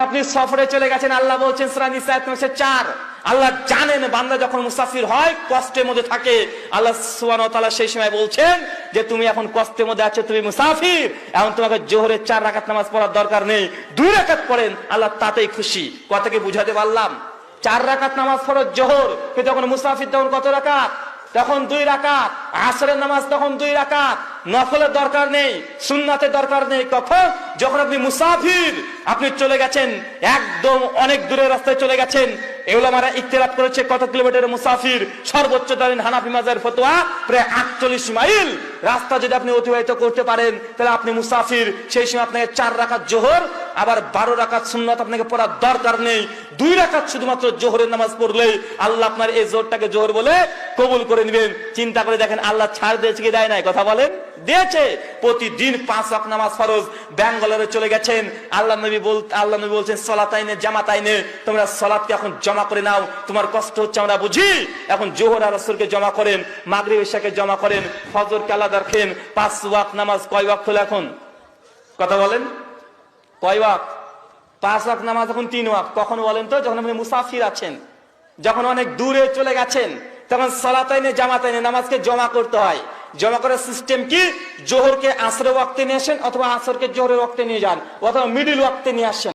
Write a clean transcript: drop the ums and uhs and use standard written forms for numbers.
আপনি সফরে চলে গেছেন, আল্লাহ বলছেন সূরা নিসা 4, আল্লাহ জানেন বান্দা যখন মুসাফির হয় কষ্টের মধ্যে থাকে, আল্লাহ সুবহানাহু ওয়া তাআলা সেই সময় বলছেন যে তুমি এখন কষ্টের মধ্যে আছো, তুমি মুসাফির, এখন তোমাকে জোহরের 4 রাকাত নামাজ পড়ার দরকার নেই, 2 রাকাত পড়েন, আল্লাহ তাতেই খুশি। কথাকে বুঝাতে পারলাম? 4 রাকাত নামাজ ফরজ জোহর, কিন্তু যখন মুসাফির তখন কত রাকাত? তখন 2 রাকাত। আসরের নামাজ তখন 2 রাকাত। নফলের দরকার নেই, সুন্নাতের দরকার নেই। কখন? যখন আপনি মুসাফির, আপনি চলে গেছেন একদম অনেক দূরের রাস্তায় চলে গেছেন। উলামারা ইখতিলাফ করেছে কত কিলোমিটার মুসাফির। সর্বোচ্চ ধরেন হানাফি মাযহাবের ফতোয়া প্রায় 48 মাইল রাস্তা যদি আপনি অতিবাহিত করতে পারেন তাহলে আপনি মুসাফির। সেই সময় আপনাকে 4 রাকাত জোহর আবার 12 রাকাত সুন্নাত আপনাকে পড়ার দরকার নেই। 2 রাকাত শুধুমাত্র জোহরের নামাজ পড়লেই আল্লাহ আপনার এই জোহরটাকে জোহর বলে কবুল করে নেবেন। চিন্তা করে দেখেন আল্লাহ ছাড় দিয়েছে কি দেয় নাই? কথা বলেন, দিয়েছে। প্রতিদিন 5 ওয়াক্ত নামাজ ফরজ। ব্যাঙ্গালোরে চলে গেছেন, আল্লাহ নবী বলছেন সালাতাইনে জামাতাইনে, তোমরা সালাতকে এখন জমা করে নাও, তোমার কষ্ট হচ্ছে আমরা বুঝি, এখন জোহর আর আসরকে জমা করেন, মাগরিব ইশাকে জমা করেন, ফজরকে আলাদা রাখেন। 5 ওয়াক্ত নামাজ কয় ওয়াক্ত হলো এখন? কথা বলেন, কয় ওয়াক্ত? 5 ওয়াক্ত নামাজ এখন 3 ওয়াক্ত। কখন বলেন তো? যখন আপনি মুসাফির আছেন, যখন অনেক দূরে চলে গেছেন, তখন সালাতাইনে জামাতাইনে নামাজকে জমা করতে হয়। জমা করার সিস্টেম কি? জোহরকে আসরের ওয়াক্তে নিয়ে আসেন, অথবা আসরকে জোহরের ওয়াক্তে নিয়ে যান, অথবা মিডিল ওয়াক্তে নিয়ে আসেন।